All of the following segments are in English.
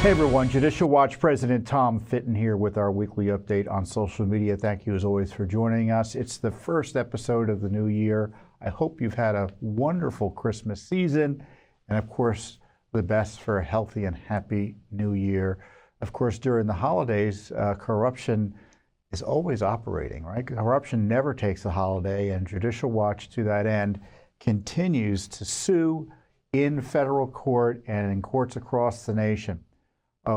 Hey everyone, Judicial Watch President Tom Fitton here with our weekly update on social media. Thank you as always for joining us. It's the first episode of the new year. I hope you've had a wonderful Christmas season and of course the best for a healthy and happy new year. Of course, during the holidays, corruption is always operating, right? Corruption never takes a holiday, and Judicial Watch to that end continues to sue in federal court and in courts across the nation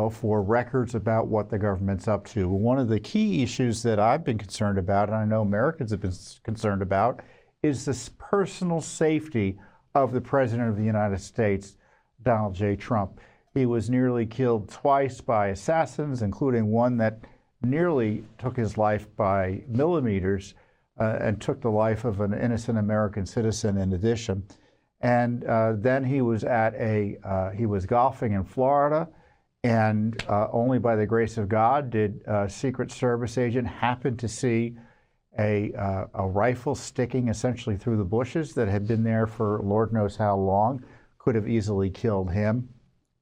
for records about what the government's up to. One of the key issues that I've been concerned about, and I know Americans have been concerned about, is the personal safety of the President of the United States, Donald J. Trump. He was nearly killed twice by assassins, including one that nearly took his life by millimeters and took the life of an innocent American citizen in addition. And then he was he was golfing in Florida, and only by the grace of God did a Secret Service agent happen to see a rifle sticking essentially through the bushes that had been there for Lord knows how long. Could have easily killed him.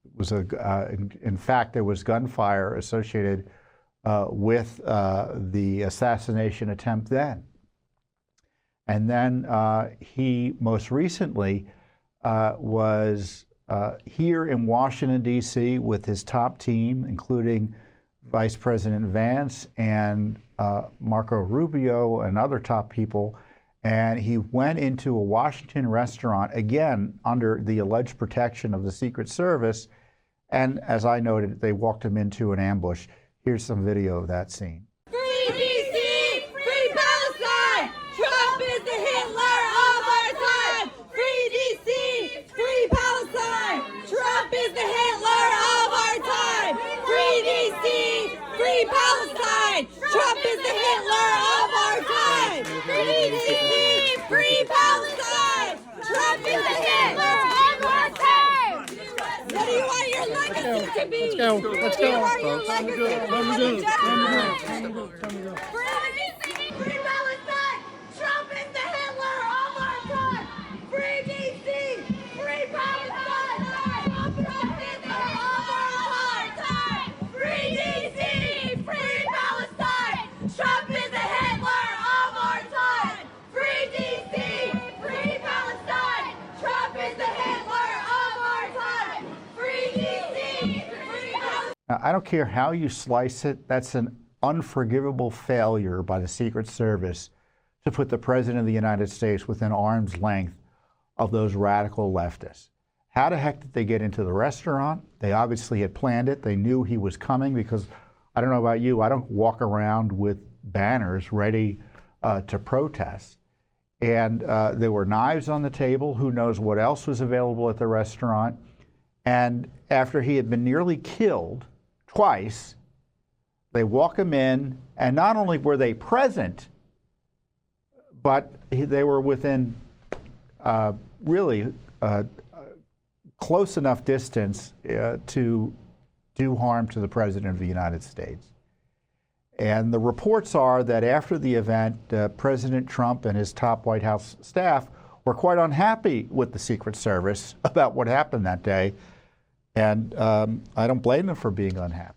It was in fact, there was gunfire associated with the assassination attempt then. And then he most recently was here in Washington, D.C. with his top team, including Vice President Vance and Marco Rubio and other top people. And he went into a Washington restaurant, again, under the alleged protection of the Secret Service. And as I noted, they walked him into an ambush. Here's some video of that scene. Free D.C., free Palestine! Trump is the Hitler of our time! Free D.C., free Palestine! Trump is the Hitler of our time! Free D.C., free Palestine! Trump is the Hitler of our time! Free D.C., free Palestine! Trump is the Hitler of our time! What do you want your legacy to be? Let's go, What folks. do you want your legacy to be? Free Palestine! Trump is the Hitler of our time! Free D.C., free Palestine! Trump is the Hitler of our time! Free D.C., free Palestine! Trump is the Hitler of our time! Free D.C., free Palestine! Trump is the Hitler of our time! Free D.C., free Palestine! Now, I don't care how you slice it, that's an unforgivable failure by the Secret Service to put the President of the United States within arm's length of those radical leftists. How the heck did they get into the restaurant? They obviously had planned it. They knew he was coming because, I don't know about you, I don't walk around with banners ready to protest. And there were knives on the table. Who knows what else was available at the restaurant. And after he had been nearly killed twice, they walk him in, and not only were they present, but they were within really close enough distance to do harm to the President of the United States. And the reports are that after the event, President Trump and his top White House staff were quite unhappy with the Secret Service about what happened that day. And I don't blame them for being unhappy.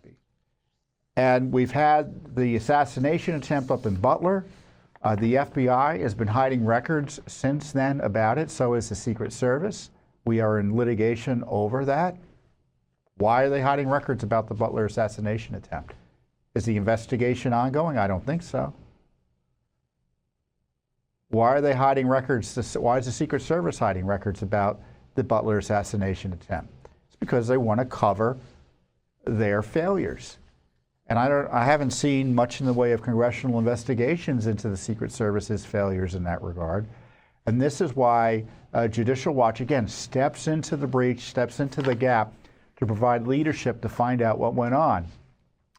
And we've had the assassination attempt up in Butler. The FBI has been hiding records since then about it. So is the Secret Service. We are in litigation over that. Why are they hiding records about the Butler assassination attempt? Is the investigation ongoing? I don't think so. Why are they hiding records? Why is the Secret Service hiding records about the Butler assassination attempt? It's because they want to cover their failures. And I haven't seen much in the way of congressional investigations into the Secret Service's failures in that regard. And this is why Judicial Watch, again, steps into the breach, steps into the gap to provide leadership to find out what went on.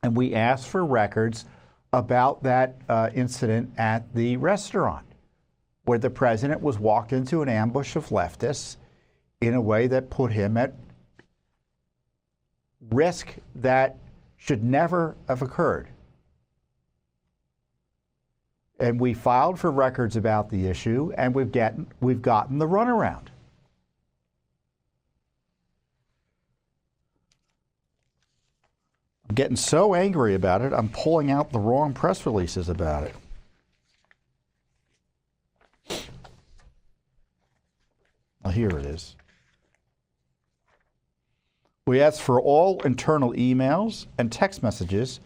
And we asked for records about that incident at the restaurant, where the president was walked into an ambush of leftists in a way that put him at risk that should never have occurred. And we filed for records about the issue, and we've gotten the runaround. I'm getting so angry about it, I'm pulling out the wrong press releases about it. Oh, here it is. We asked for all internal emails and text messages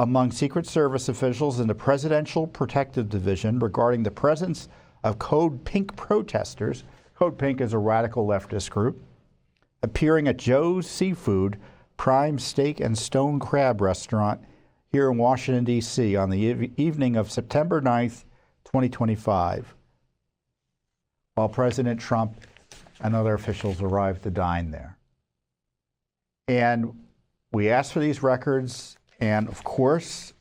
among Secret Service officials in the Presidential Protective Division regarding the presence of Code Pink protesters. Code Pink is a radical leftist group appearing at Joe's Seafood Prime Steak and Stone Crab restaurant here in Washington, D.C. on the evening of September 9th, 2025, while President Trump and other officials arrived to dine there. And we asked for these records, and of course,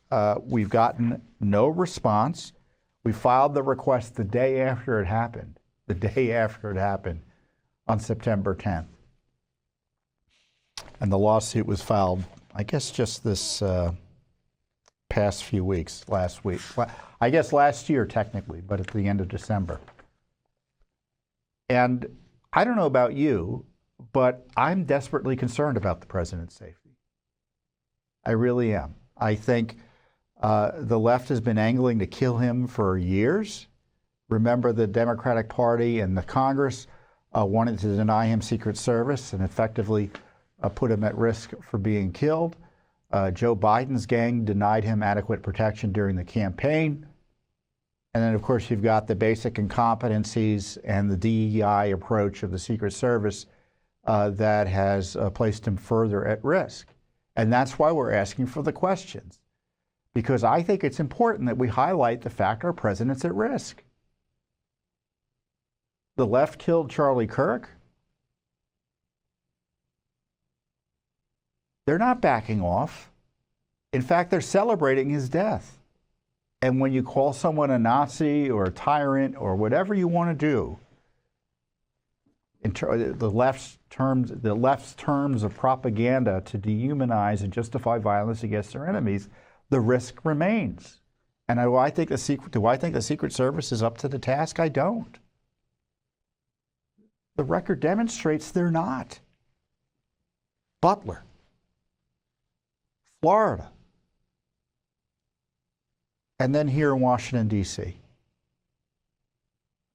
we've gotten no response. We filed the request the day after it happened, on September 10th. And the lawsuit was filed, I guess, just this past few weeks, last week. I guess last year, technically, but at the end of December. And I don't know about you, but I'm desperately concerned about the president's safety. I really am. I think the left has been angling to kill him for years. Remember, the Democratic Party and the Congress wanted to deny him Secret Service and effectively put him at risk for being killed. Joe Biden's gang denied him adequate protection during the campaign. And then, of course, you've got the basic incompetencies and the DEI approach of the Secret Service that has placed him further at risk. And that's why we're asking for the questions, because I think it's important that we highlight the fact our president's at risk. The left killed Charlie Kirk. They're not backing off. In fact, they're celebrating his death. And when you call someone a Nazi or a tyrant or whatever you want to do, in the left's terms of propaganda to dehumanize and justify violence against their enemies, the risk remains. And do I think the Secret Service is up to the task? I don't. The record demonstrates they're not. Butler, Florida, and then here in Washington, D.C.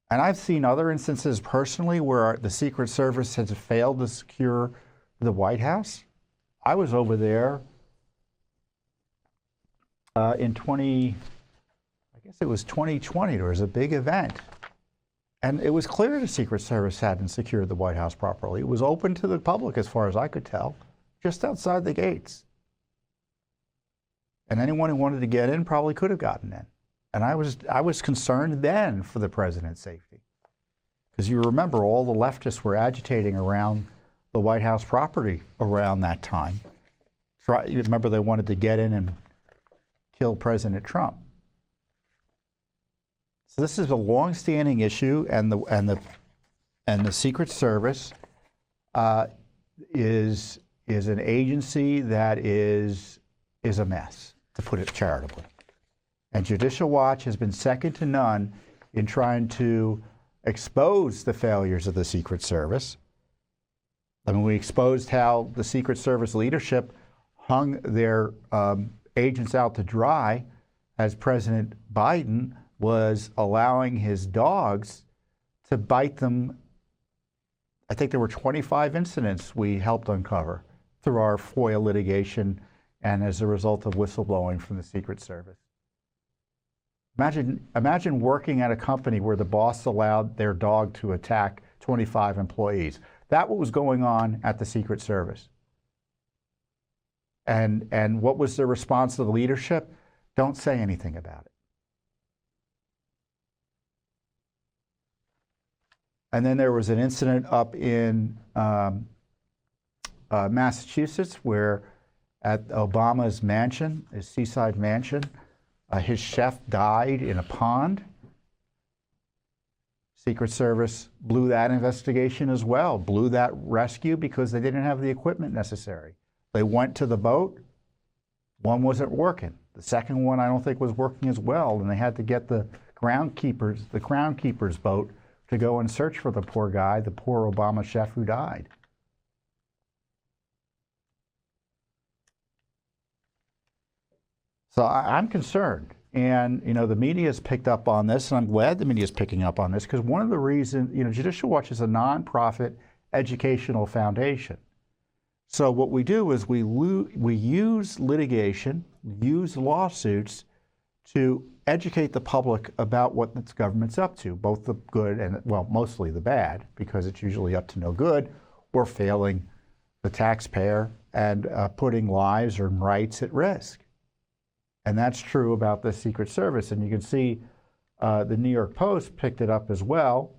And I've seen other instances personally where the Secret Service has failed to secure the White House. I was over there in 2020. There was a big event. And it was clear the Secret Service hadn't secured the White House properly. It was open to the public as far as I could tell, just outside the gates. And anyone who wanted to get in probably could have gotten in. And I was concerned then for the president's safety. Because you remember, all the leftists were agitating around the White House property around that time. You remember they wanted to get in and kill President Trump. So this is a long-standing issue, and the Secret Service is an agency that is a mess, to put it charitably. And Judicial Watch has been second to none in trying to expose the failures of the Secret Service. I mean, we exposed how the Secret Service leadership hung their agents out to dry as President Biden was allowing his dogs to bite them. I think there were 25 incidents we helped uncover through our FOIA litigation and as a result of whistleblowing from the Secret Service. Imagine working at a company where the boss allowed their dog to attack 25 employees. That's what was going on at the Secret Service. And what was the response of the leadership? Don't say anything about it. And then there was an incident up in Massachusetts where at Obama's mansion, his seaside mansion, his chef died in a pond. Secret Service blew that investigation as well, blew that rescue because they didn't have the equipment necessary. They went to the boat, one wasn't working. The second one I don't think was working as well, and they had to get the groundkeeper's boat to go and search for the poor guy, the poor Obama chef who died. So I'm concerned. And, you know, the media has picked up on this, and I'm glad the media is picking up on this, because one of the reasons, you know, Judicial Watch is a nonprofit educational foundation. So what we do is we use litigation, use lawsuits to educate the public about what this government's up to, both the good and, well, mostly the bad, because it's usually up to no good or failing the taxpayer and putting lives or rights at risk. And that's true about the Secret Service. And you can see the New York Post picked it up as well.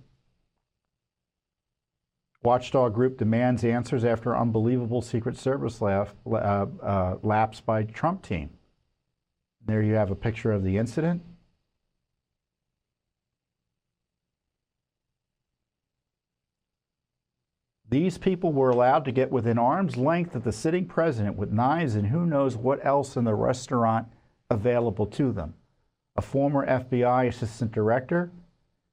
Watchdog group demands answers after unbelievable Secret Service lapse by Trump team. There you have a picture of the incident. These people were allowed to get within arm's length of the sitting president with knives and who knows what else in the restaurant available to them. A former FBI assistant director,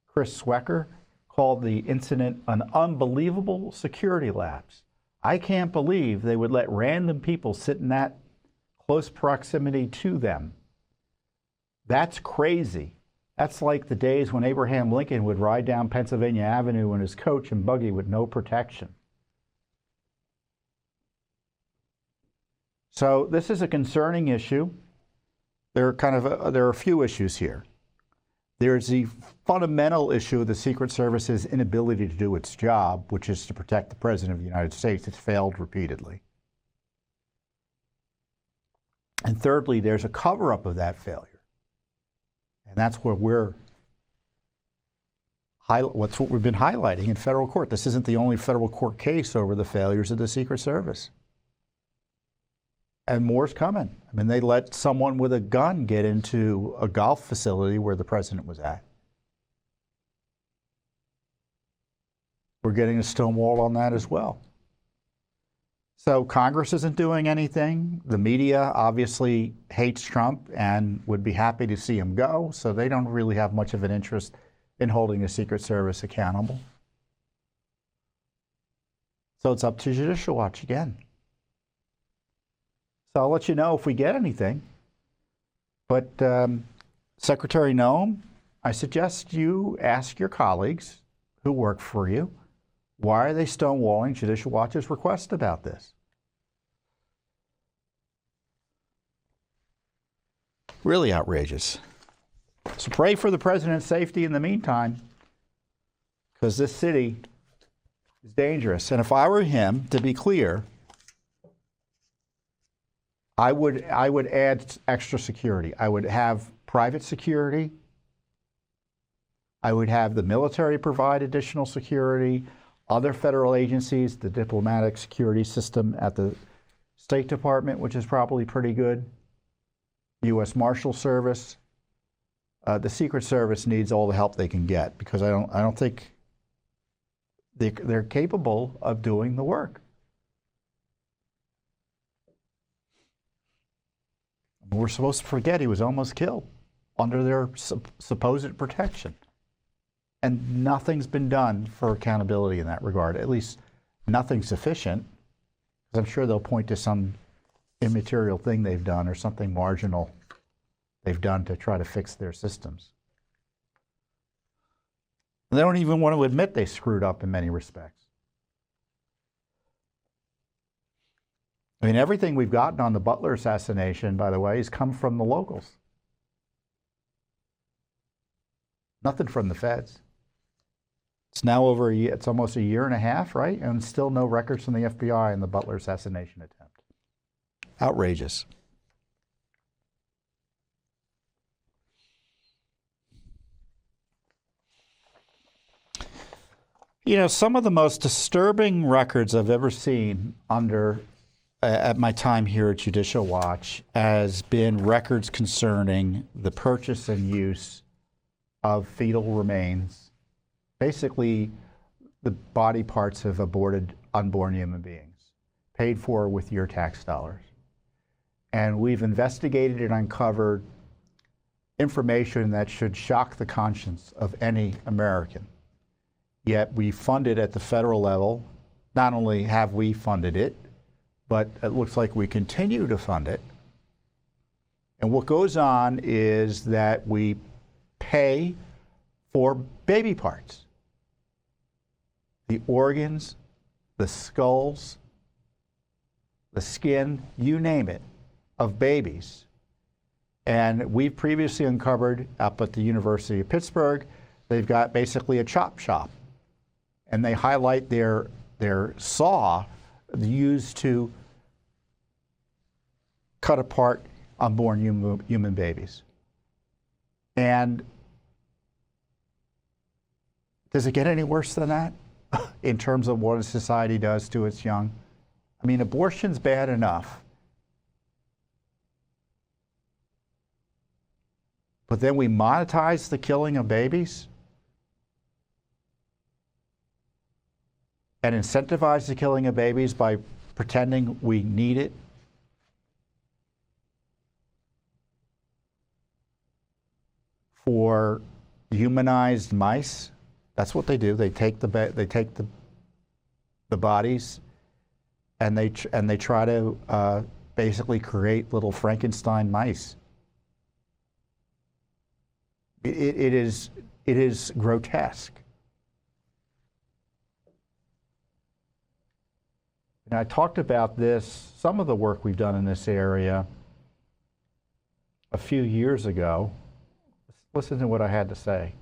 Chris Swecker, called the incident an unbelievable security lapse. I can't believe they would let random people sit in that close proximity to them. That's crazy. That's like the days when Abraham Lincoln would ride down Pennsylvania Avenue in his coach and buggy with no protection. So this is a concerning issue. There are a few issues here. There's the fundamental issue of the Secret Service's inability to do its job, which is to protect the President of the United States. It's failed repeatedly. And thirdly, there's a cover-up of that failure. And that's where what we've been highlighting in federal court. This isn't the only federal court case over the failures of the Secret Service. And more's coming. I mean, they let someone with a gun get into a golf facility where the president was at. We're getting a stonewall on that as well. So Congress isn't doing anything. The media obviously hates Trump and would be happy to see him go, so they don't really have much of an interest in holding the Secret Service accountable. So it's up to Judicial Watch again. So I'll let you know if we get anything. But Secretary Noem, I suggest you ask your colleagues who work for you, why are they stonewalling Judicial Watch's request about this? Really outrageous. So pray for the president's safety in the meantime, because this city is dangerous. And if I were him, to be clear, I would add extra security. I would have private security. I would have the military provide additional security, other federal agencies, the diplomatic security system at the State Department, which is probably pretty good, U.S. Marshal Service. The Secret Service needs all the help they can get, because I don't think they're capable of doing the work. We're supposed to forget he was almost killed under their supposed protection. And nothing's been done for accountability in that regard, at least nothing sufficient. Because I'm sure they'll point to some immaterial thing they've done or something marginal they've done to try to fix their systems. And they don't even want to admit they screwed up in many respects. I mean, everything we've gotten on the Butler assassination, by the way, has come from the locals. Nothing from the feds. It's now over a year, it's almost a year and a half, right? And still no records from the FBI in the Butler assassination attempt. Outrageous. You know, some of the most disturbing records I've ever seen at my time here at Judicial Watch has been records concerning the purchase and use of fetal remains, basically the body parts of aborted unborn human beings, paid for with your tax dollars. And we've investigated and uncovered information that should shock the conscience of any American. Yet we fund it at the federal level. Not only have we funded it, but it looks like we continue to fund it. And what goes on is that we pay for baby parts, the organs, the skulls, the skin, you name it, of babies. And we've previously uncovered up at the University of Pittsburgh, they've got basically a chop shop. And they highlight their saw used to cut apart unborn human babies. And does it get any worse than that in terms of what a society does to its young? I mean, abortion's bad enough. But then we monetize the killing of babies and incentivize the killing of babies by pretending we need it. For humanized mice, that's what they do. They take the bodies, and they try to basically create little Frankenstein mice. It is grotesque. And I talked about this, some of the work we've done in this area a few years ago. Listen to what I had to say.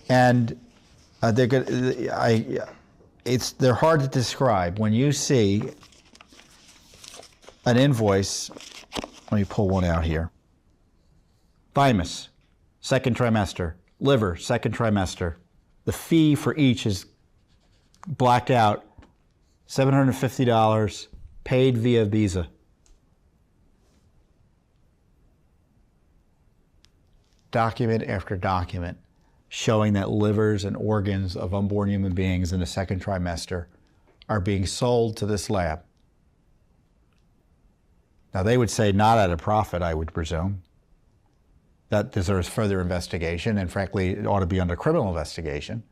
And they're hard to describe. When you see an invoice, let me pull one out here. Thymus, second trimester. Liver, second trimester. The fee for each is blacked out, $750, paid via Visa. Document after document showing that livers and organs of unborn human beings in the second trimester are being sold to this lab. Now, they would say not at a profit, I would presume. That deserves further investigation, and frankly, it ought to be under criminal investigation.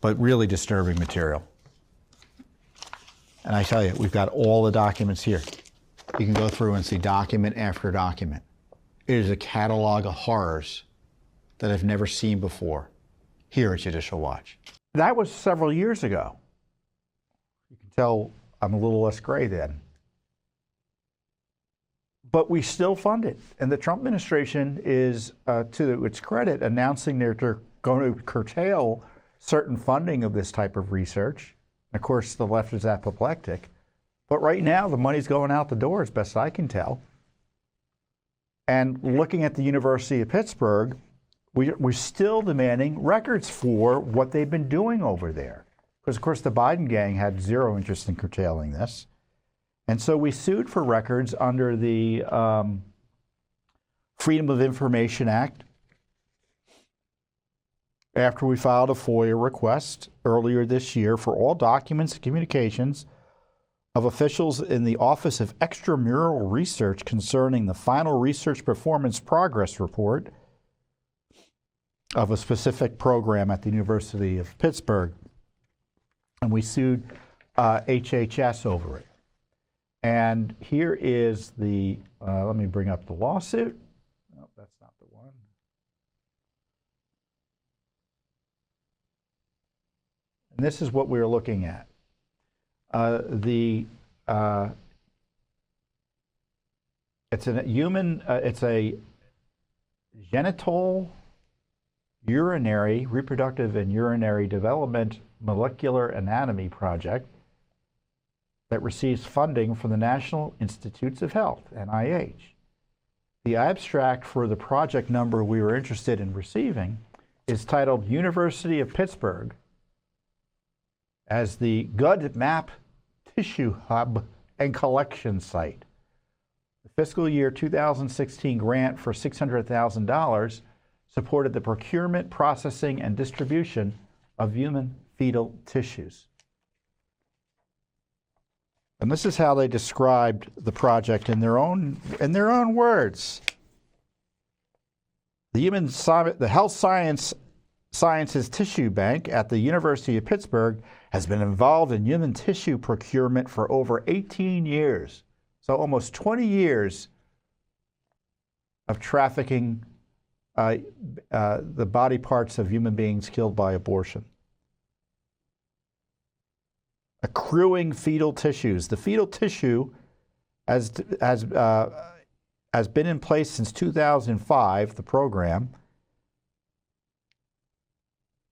But really disturbing material. And I tell you, we've got all the documents here. You can go through and see document after document. It is a catalog of horrors that I've never seen before here at Judicial Watch. That was several years ago. You can tell I'm a little less gray then. But we still fund it. And the Trump administration is, to its credit, announcing they're going to curtail certain funding of this type of research. And of course, the left is apoplectic. But right now, the money's going out the door, as best I can tell. And looking at the University of Pittsburgh, we're still demanding records for what they've been doing over there. Because, of course, the Biden gang had zero interest in curtailing this. And so we sued for records under the Freedom of Information Act after we filed a FOIA request earlier this year for all documents and communications of officials in the Office of Extramural Research concerning the final research performance progress report of a specific program at the University of Pittsburgh. And we sued HHS over it. And here is the, let me bring up the lawsuit. No, that's not the one. And this is what we're looking at. It's a human, it's a genital, urinary, reproductive and urinary development molecular anatomy project that receives funding from the National Institutes of Health, NIH. The abstract for the project number we were interested in receiving is titled University of Pittsburgh as the GUD-MAP Tissue Hub and Collection Site. The fiscal year 2016 grant for $600,000 supported the procurement, processing, and distribution of human fetal tissues. And this is how they described the project in their own words. The Health Sciences Tissue Bank at the University of Pittsburgh has been involved in human tissue procurement for over 18 years. So almost 20 years of trafficking the body parts of human beings killed by abortion. Accruing fetal tissues. The fetal tissue has been in place since 2005, the program.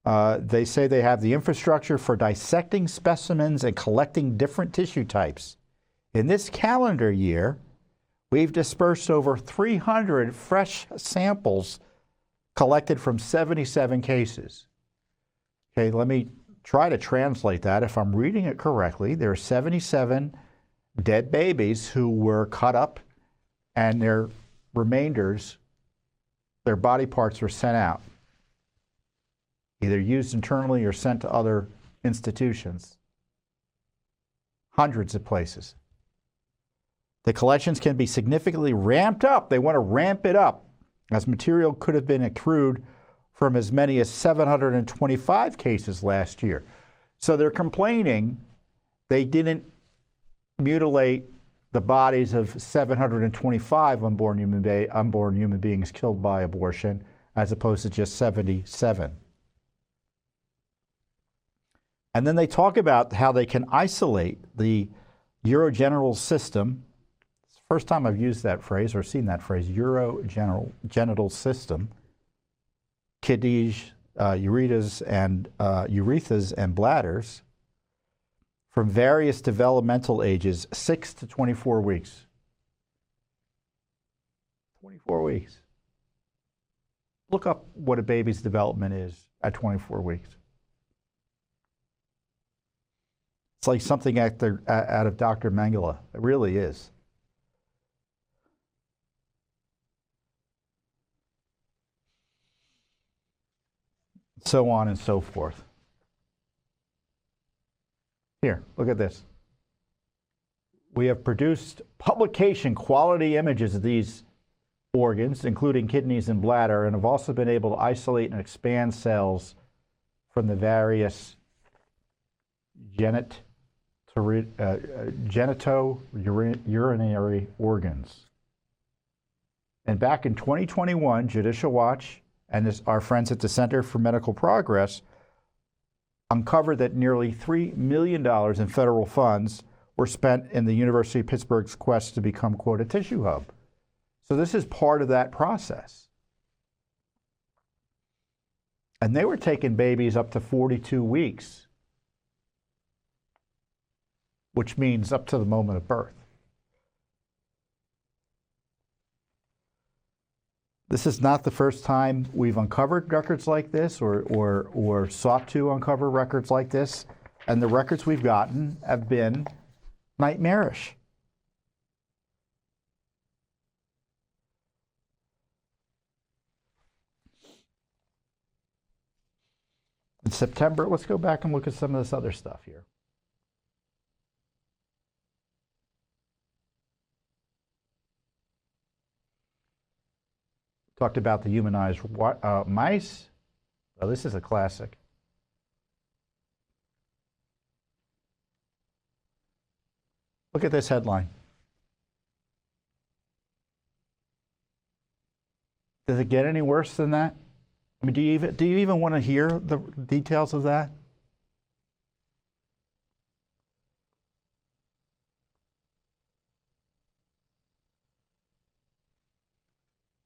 They say they have the infrastructure for dissecting specimens and collecting different tissue types. In this calendar year, we've dispersed over 300 fresh samples collected from 77 cases. Okay, let me try to translate that. If I'm reading it correctly, there are 77 dead babies who were cut up and their remainders, their body parts were sent out, either used internally or sent to other institutions. Hundreds of places. The collections can be significantly ramped up. They want to ramp it up, as material could have been accrued from as many as 725 cases last year. So they're complaining they didn't mutilate the bodies of 725 unborn human beings killed by abortion, as opposed to just 77. And then they talk about how they can isolate the urogenital system. It's the first time I've used that phrase or seen that phrase, genital system. Kidneys, urethras, and bladders from various developmental ages, 6 to 24 weeks. 24 weeks. Look up what a baby's development is at 24 weeks. It's like something out of Dr. Mengele. It really is. So on and so forth. Here, look at this. We have produced publication quality images of these organs, including kidneys and bladder, and have also been able to isolate and expand cells from the various genitourinary organs. And back in 2021, Judicial Watch and our friends at the Center for Medical Progress uncovered that nearly $3 million in federal funds were spent in the University of Pittsburgh's quest to become, quote, a tissue hub. So this is part of that process. And they were taking babies up to 42 weeks, which means up to the moment of birth. This is not the first time we've uncovered records like this or sought to uncover records like this, and the records we've gotten have been nightmarish. In September, let's go back and look at some of this other stuff here. Talked about the humanized mice. Oh, this is a classic. Look at this headline. Does it get any worse than that? I mean, do you even want to hear the details of that?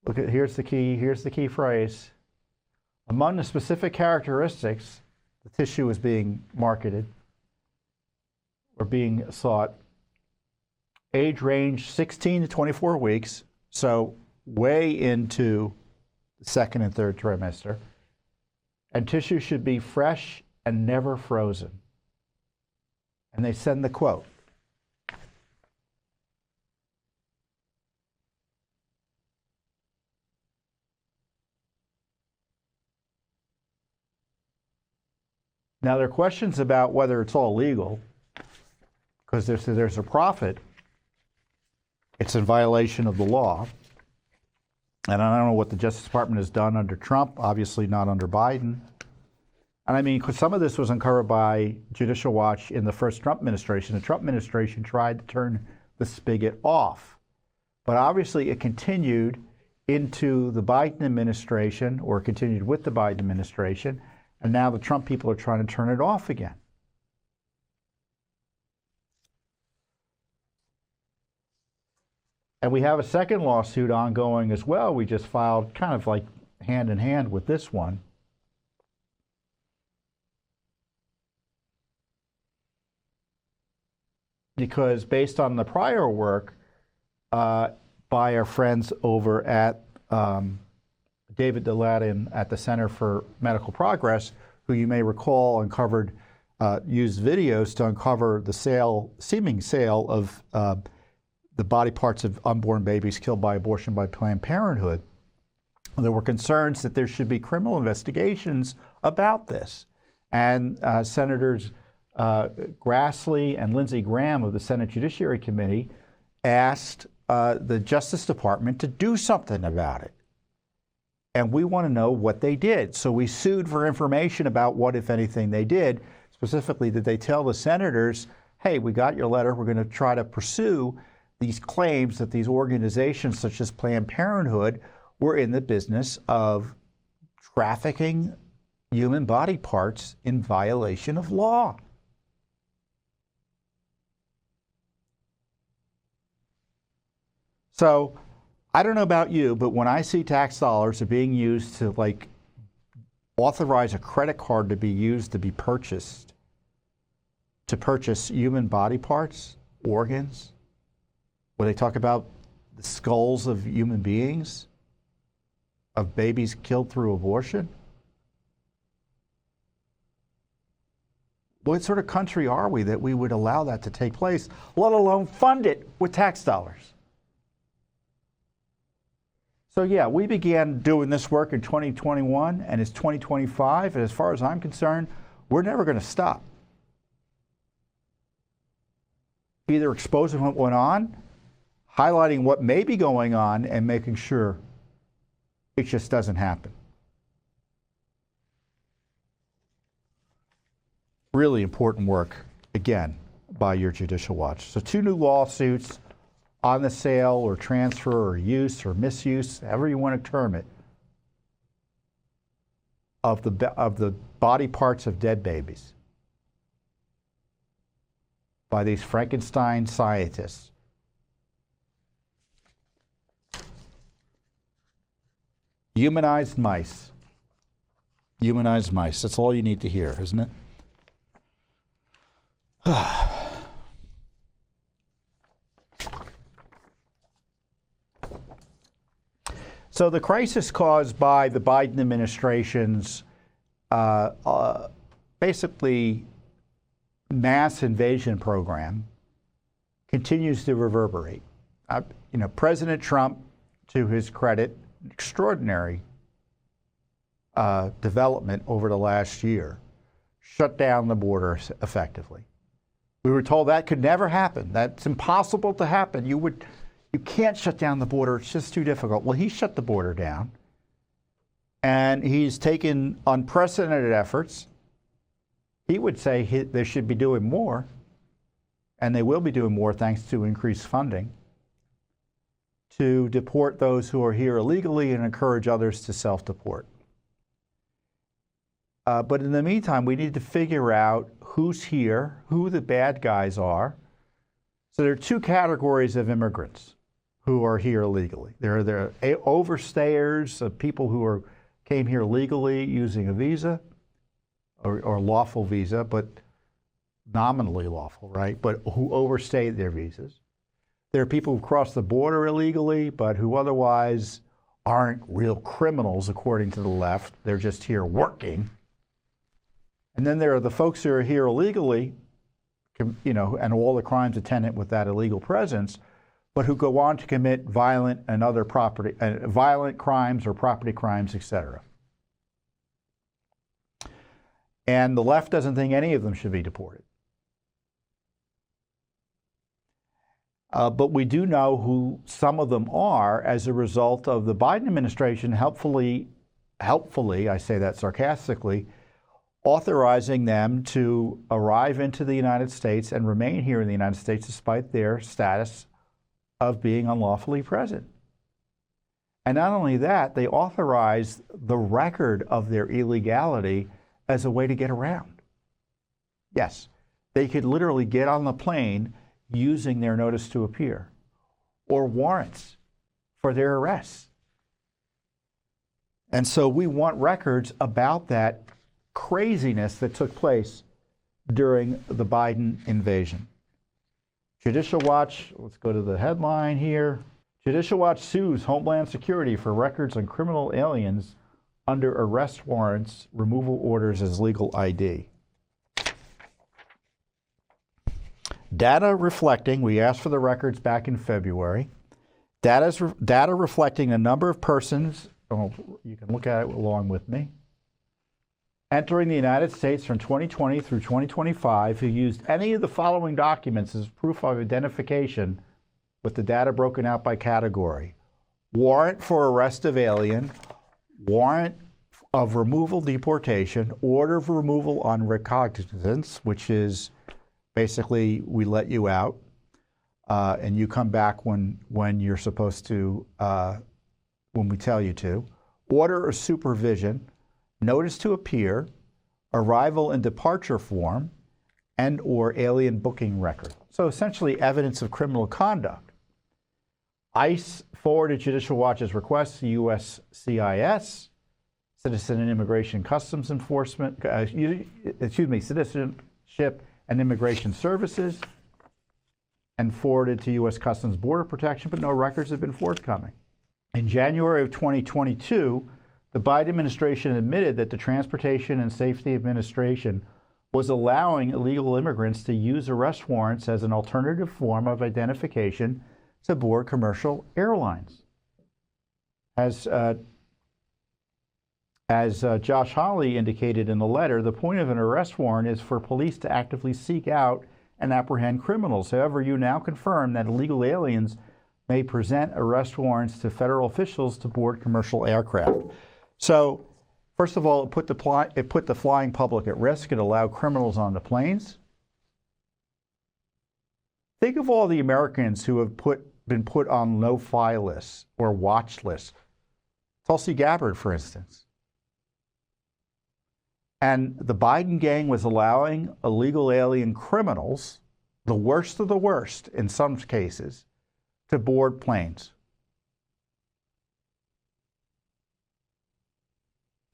Look at here's the key phrase. Among the specific characteristics, the tissue is being marketed or being sought. Age range 16 to 24 weeks, so way into the second and third trimester. And tissue should be fresh and never frozen. And they send the quote. Now, there are questions about whether it's all legal, because there's a profit. It's in violation of the law. And I don't know what the Justice Department has done under Trump, obviously not under Biden. And I mean, because some of this was uncovered by Judicial Watch in the first Trump administration. The Trump administration tried to turn the spigot off. But obviously it continued into the Biden administration, or continued with the Biden administration, and now the Trump people are trying to turn it off again. And we have a second lawsuit ongoing as well. We just filed kind of like hand in hand with this one. Because based on the prior work by our friends over at David Delatin at the Center for Medical Progress, who you may recall uncovered, used videos to uncover the seeming sale of the body parts of unborn babies killed by abortion by Planned Parenthood. There were concerns that there should be criminal investigations about this. And Senators Grassley and Lindsey Graham of the Senate Judiciary Committee asked the Justice Department to do something about it. And we want to know what they did. So we sued for information about what, if anything, they did. Specifically, did they tell the senators, hey, we got your letter, we're going to try to pursue these claims that these organizations such as Planned Parenthood were in the business of trafficking human body parts in violation of law. So I don't know about you, but when I see tax dollars are being used to like authorize a credit card to be used to be purchased, to purchase human body parts, organs, where they talk about the skulls of human beings, of babies killed through abortion. What sort of country are we that we would allow that to take place, let alone fund it with tax dollars? So yeah, we began doing this work in 2021, and it's 2025, and as far as I'm concerned, we're never going to stop. Either exposing what went on, highlighting what may be going on, and making sure it just doesn't happen. Really important work, again, by your Judicial Watch. So 2 new lawsuits on the sale or transfer or use or misuse, however you want to term it, of the body parts of dead babies by these Frankenstein scientists. Humanized mice. Humanized mice. That's all you need to hear, isn't it? So the crisis caused by the Biden administration's basically mass invasion program continues to reverberate. President Trump, to his credit, extraordinary development over the last year, shut down the border effectively. We were told that could never happen. That's impossible to happen. You can't shut down the border. It's just too difficult. Well, he shut the border down, and he's taken unprecedented efforts. He would say they should be doing more, and they will be doing more thanks to increased funding, to deport those who are here illegally and encourage others to self-deport. But in the meantime, we need to figure out who's here, who the bad guys are. So there are 2 categories of immigrants who are here illegally. There are overstayers, people who came here legally using a visa or lawful visa, but nominally lawful, right? But who overstayed their visas. There are people who cross the border illegally, but who otherwise aren't real criminals according to the left. They're just here working. And then there are the folks who are here illegally, and all the crimes attendant with that illegal presence, but who go on to commit violent crimes or property crimes, etc. And the left doesn't think any of them should be deported. But we do know who some of them are as a result of the Biden administration helpfully, I say that sarcastically, authorizing them to arrive into the United States and remain here in the United States despite their status of being unlawfully present. And not only that, they authorized the record of their illegality as a way to get around. Yes, they could literally get on the plane using their notice to appear or warrants for their arrests. And so we want records about that craziness that took place during the Biden invasion. Judicial Watch, let's go to the headline here. Judicial Watch sues Homeland Security for records on criminal aliens under arrest warrants, removal orders as legal ID. Data reflecting, we asked for the records back in February. Data reflecting a number of persons, you can look at it along with me, entering the United States from 2020 through 2025 who used any of the following documents as proof of identification with the data broken out by category. Warrant for arrest of alien, warrant of removal deportation, order of removal on recognizance, which is basically we let you out and you come back when you're supposed to, when we tell you to. Order of supervision, notice to appear, arrival and departure form, and or alien booking record. So essentially evidence of criminal conduct. ICE forwarded Judicial Watch's request to USCIS, Citizen and Immigration Customs Enforcement, Citizenship and Immigration Services, and forwarded to U.S. Customs Border Protection, but no records have been forthcoming. In January of 2022, the Biden administration admitted that the Transportation and Safety Administration was allowing illegal immigrants to use arrest warrants as an alternative form of identification to board commercial airlines. As Josh Hawley indicated in the letter, the point of an arrest warrant is for police to actively seek out and apprehend criminals. However, you now confirm that illegal aliens may present arrest warrants to federal officials to board commercial aircraft. So, first of all, it put the flying public at risk. It allowed criminals on the planes. Think of all the Americans who have been put on no-fly lists or watch lists. Tulsi Gabbard, for instance. And the Biden gang was allowing illegal alien criminals, the worst of the worst in some cases, to board planes.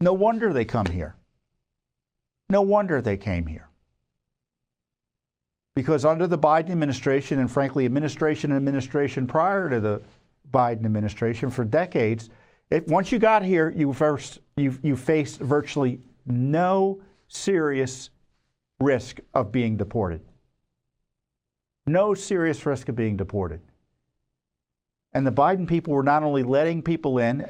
No wonder they come here. No wonder they came here. Because under the Biden administration, and frankly, administration prior to the Biden administration for decades, once you got here, you faced virtually no serious risk of being deported. No serious risk of being deported. And the Biden people were not only letting people in,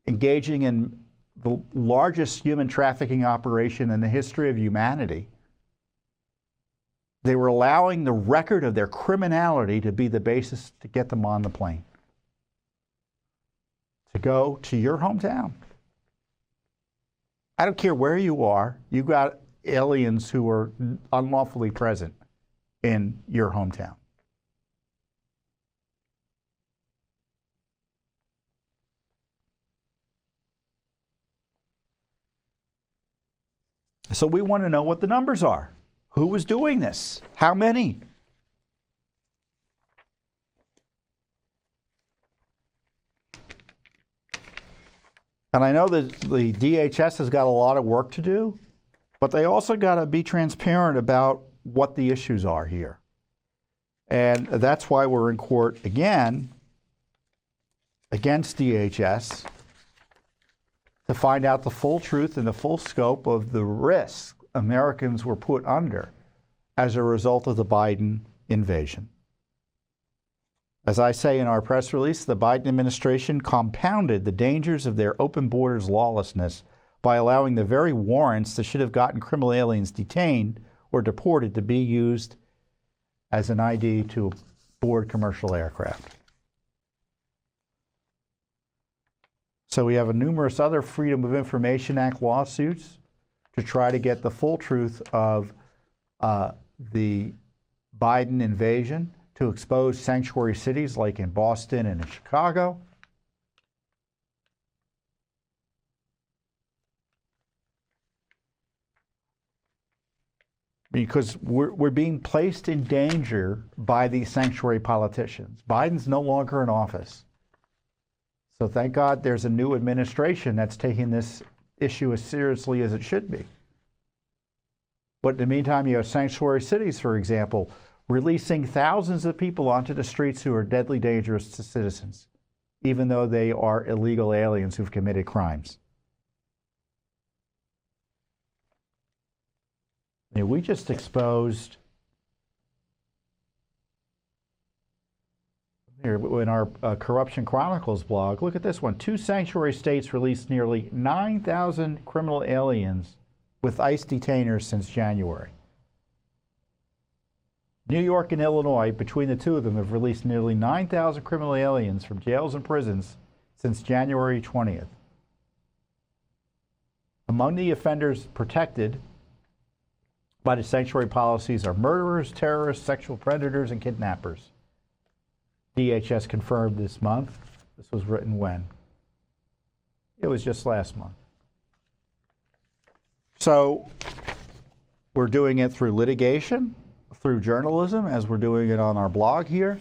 engaging in the largest human trafficking operation in the history of humanity, they were allowing the record of their criminality to be the basis to get them on the plane, to go to your hometown. I don't care where you are, you've got aliens who are unlawfully present in your hometown. So we want to know what the numbers are. Who was doing this? How many? And I know that the DHS has got a lot of work to do, but they also got to be transparent about what the issues are here. And that's why we're in court again against DHS to find out the full truth and the full scope of the risk Americans were put under as a result of the Biden invasion. As I say in our press release, the Biden administration compounded the dangers of their open borders lawlessness by allowing the very warrants that should have gotten criminal aliens detained or deported to be used as an ID to board commercial aircraft. So we have numerous other Freedom of Information Act lawsuits to try to get the full truth of the Biden invasion, to expose sanctuary cities like in Boston and in Chicago. Because we're being placed in danger by these sanctuary politicians. Biden's no longer in office. So thank God there's a new administration that's taking this issue as seriously as it should be. But in the meantime, you have sanctuary cities, for example, releasing thousands of people onto the streets who are deadly dangerous to citizens, even though they are illegal aliens who've committed crimes. We just exposed, here in our Corruption Chronicles blog, look at this one. 2 sanctuary states released nearly 9,000 criminal aliens with ICE detainers since January. New York and Illinois, between the two of them, have released nearly 9,000 criminal aliens from jails and prisons since January 20th. Among the offenders protected by the sanctuary policies are murderers, terrorists, sexual predators, and kidnappers. DHS confirmed this month. This was written when? It was just last month. So we're doing it through litigation, through journalism, as we're doing it on our blog here.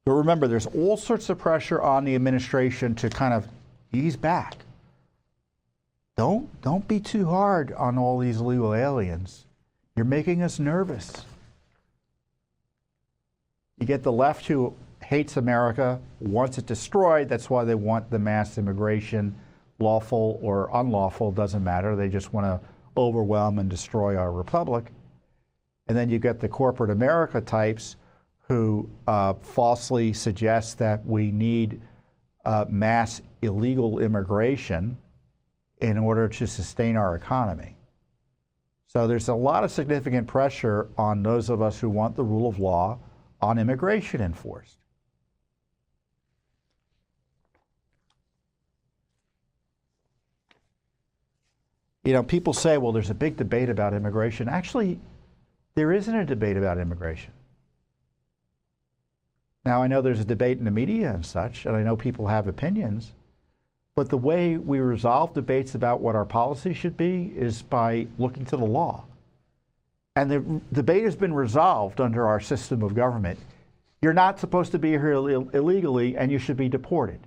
But remember, there's all sorts of pressure on the administration to kind of ease back. Don't be too hard on all these illegal aliens. You're making us nervous. You get the left who hates America, wants it destroyed. That's why they want the mass immigration, lawful or unlawful, doesn't matter. They just want to overwhelm and destroy our republic. And then you get the corporate America types who falsely suggest that we need mass illegal immigration in order to sustain our economy. So there's a lot of significant pressure on those of us who want the rule of law on immigration enforced. You know, people say, well, there's a big debate about immigration. Actually, there isn't a debate about immigration. Now, I know there's a debate in the media and such, and I know people have opinions, but the way we resolve debates about what our policy should be is by looking to the law. And the debate has been resolved under our system of government. You're not supposed to be here illegally, and you should be deported.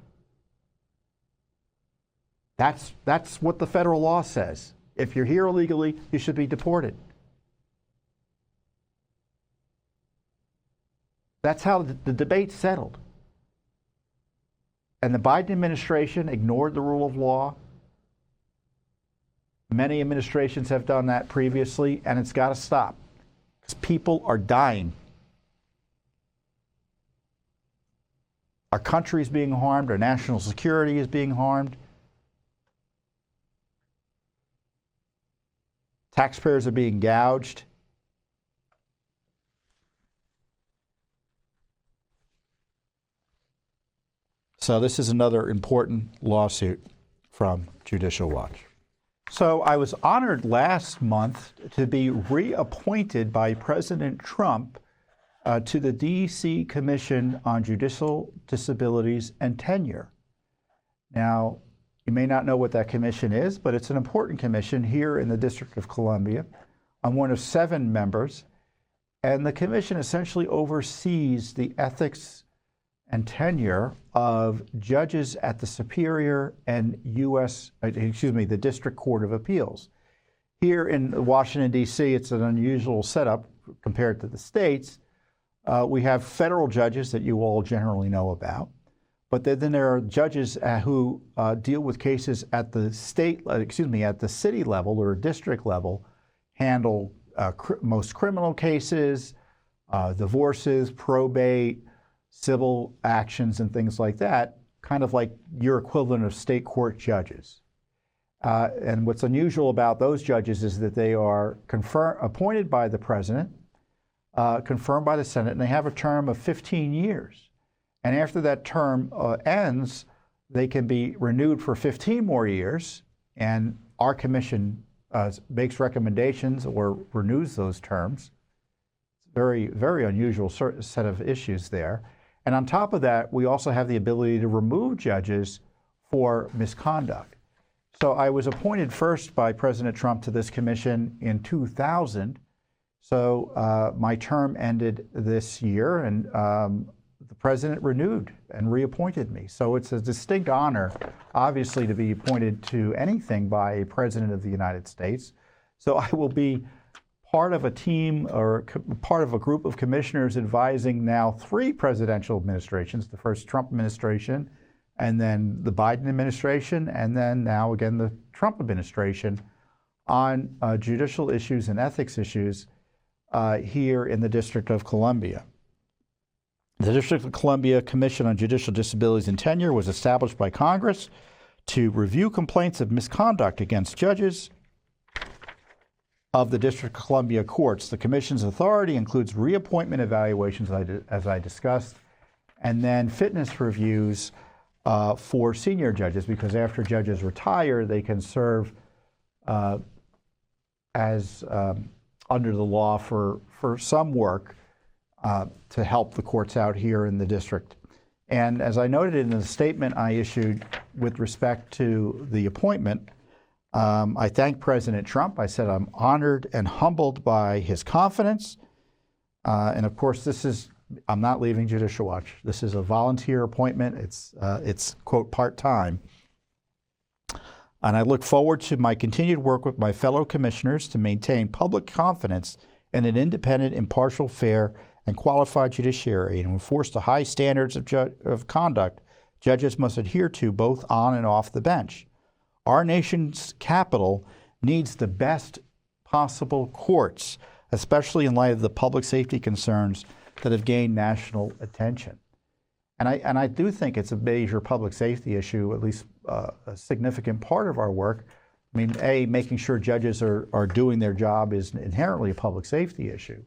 That's what the federal law says. If you're here illegally, you should be deported. That's how the debate's settled. And the Biden administration ignored the rule of law. Many administrations have done that previously, and it's got to stop because people are dying. Our country is being harmed. Our national security is being harmed. Taxpayers are being gouged. So this is another important lawsuit from Judicial Watch. So I was honored last month to be reappointed by President Trump to the D.C. Commission on Judicial Disabilities and Tenure. Now, you may not know what that commission is, but it's an important commission here in the District of Columbia. I'm one of 7 members, and the commission essentially oversees the ethics and tenure of judges at the Superior and the District Court of Appeals. Here in Washington, D.C., it's an unusual setup compared to the states. We have federal judges that you all generally know about, but then there are judges who deal with cases at the at the city level or district level, handle most criminal cases, divorces, probate, civil actions, and things like that, kind of like your equivalent of state court judges. And what's unusual about those judges is that they are appointed by the president, confirmed by the Senate, and they have a term of 15 years. And after that term ends, they can be renewed for 15 more years, and our commission makes recommendations or renews those terms. It's a very, very unusual set of issues there. And on top of that, we also have the ability to remove judges for misconduct. So I was appointed first by President Trump to this commission in 2000. So my term ended this year, and the president renewed and reappointed me. So it's a distinct honor, obviously, to be appointed to anything by a president of the United States. So I will be part of a team or part of a group of commissioners advising now 3 presidential administrations, the first Trump administration, and then the Biden administration, and then now again the Trump administration on judicial issues and ethics issues here in the District of Columbia. The District of Columbia Commission on Judicial Disabilities and Tenure was established by Congress to review complaints of misconduct against judges of the District of Columbia courts. The Commission's authority includes reappointment evaluations, as I discussed, and then fitness reviews for senior judges, because after judges retire, they can serve as under the law for some work to help the courts out here in the district. And as I noted in the statement I issued with respect to the appointment, I thanked President Trump. I said I'm honored and humbled by his confidence. And of course, I'm not leaving Judicial Watch. This is a volunteer appointment. It's quote, part-time. And I look forward to my continued work with my fellow commissioners to maintain public confidence in an independent, impartial, fair, and qualified judiciary and enforce the high standards of conduct judges must adhere to both on and off the bench. Our nation's capital needs the best possible courts, especially in light of the public safety concerns that have gained national attention. And I do think it's a major public safety issue, at least a significant part of our work. I mean, making sure judges are doing their job is inherently a public safety issue.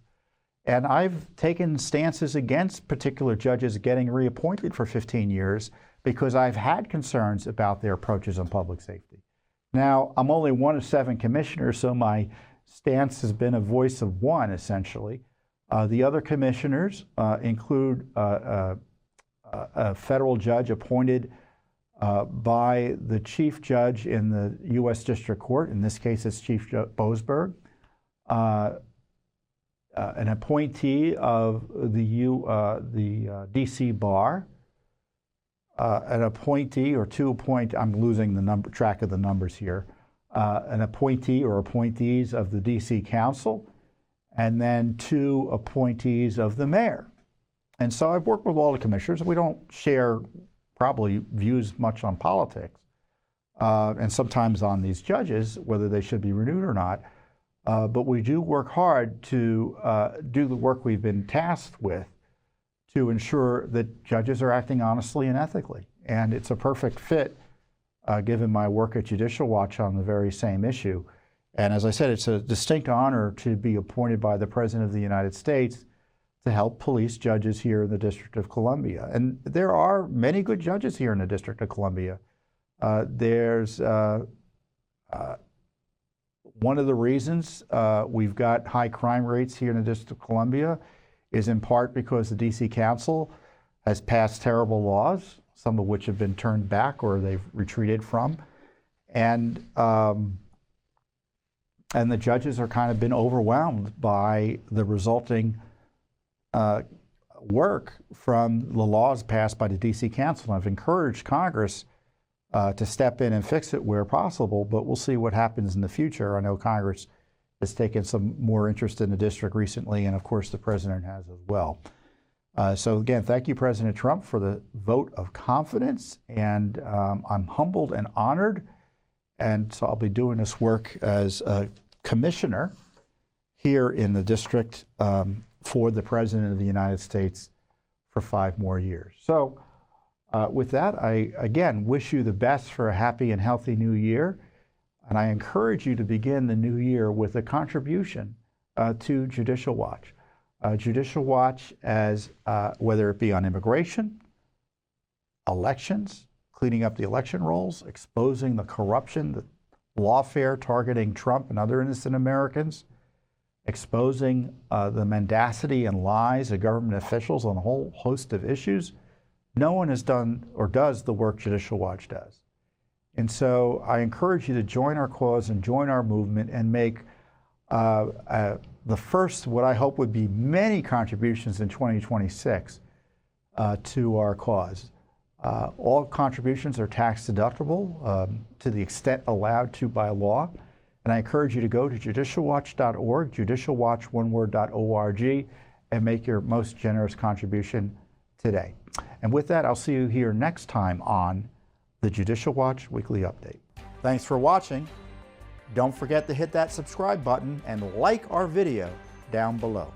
And I've taken stances against particular judges getting reappointed for 15 years because I've had concerns about their approaches on public safety. Now, I'm only one of 7 commissioners, so my stance has been a voice of one, essentially. The other commissioners include a federal judge appointed by the chief judge in the U.S. District Court. In this case, it's Chief Judge Boasberg. An appointee of the D.C. Bar, an appointee or 2 I'm losing the track of the numbers here, an appointee or appointees of the D.C. Council, and then 2 appointees of the mayor. And so I've worked with all the commissioners. We don't share probably views much on politics, and sometimes on these judges, whether they should be renewed or not. But we do work hard to do the work we've been tasked with to ensure that judges are acting honestly and ethically. And it's a perfect fit, given my work at Judicial Watch on the very same issue. And as I said, it's a distinct honor to be appointed by the President of the United States to help police judges here in the District of Columbia. And there are many good judges here in the District of Columbia. There's one of the reasons we've got high crime rates here in the District of Columbia is in part because the D.C. Council has passed terrible laws, some of which have been turned back or they've retreated from. And the judges are kind of been overwhelmed by the resulting work from the laws passed by the D.C. Council. And I've encouraged Congress to step in and fix it where possible, but we'll see what happens in the future. I know Congress has taken some more interest in the district recently, and of course the President has as well. So again, thank you, President Trump, for the vote of confidence, and I'm humbled and honored, and so I'll be doing this work as a commissioner here in the district for the President of the United States for 5 more years. So with that, I again wish you the best for a happy and healthy new year, and I encourage you to begin the new year with a contribution to Judicial Watch. Judicial Watch, as whether it be on immigration, elections, cleaning up the election rolls, exposing the corruption that lawfare targeting Trump and other innocent Americans, exposing the mendacity and lies of government officials on a whole host of issues. No one has done or does the work Judicial Watch does. And so I encourage you to join our cause and join our movement and make the first, what I hope would be many contributions in 2026 to our cause. All contributions are tax deductible to the extent allowed to by law. And I encourage you to go to judicialwatch.org, judicialwatch.org, and make your most generous contribution today. And with that, I'll see you here next time on the Judicial Watch Weekly Update. Thanks for watching. Don't forget to hit that subscribe button and like our video down below.